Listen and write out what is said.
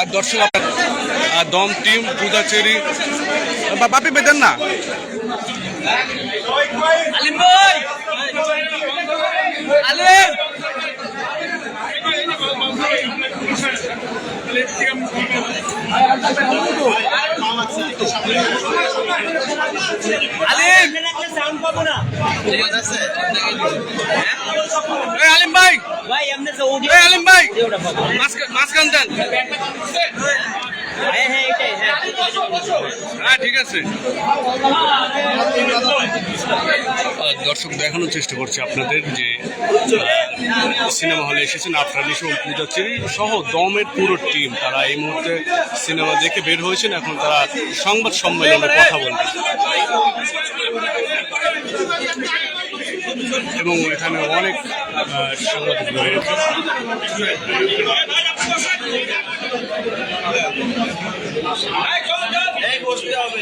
দর্শক দম টিম পূজাচেরি বাপি বেদেন না আলিম ভাই আলিম আলিম ভাই আলিম ভাই মাঝখান দেন হ্যাঁ ঠিক আছে দর্শক দেখানোর চেষ্টা করছি আপনাদের যে সিনেমা হলে এসেছেন আফরান এবং পূজাচেরি সহ দমের পুরো টিম তারা এই মুহূর্তে সিনেমা দেখে বের হয়েছেন এখন তারা সংবাদ সম্মেলনে কথা বলবেন এবং এখানে অনেক সাংবাদিক রয়েছে বসতে হবে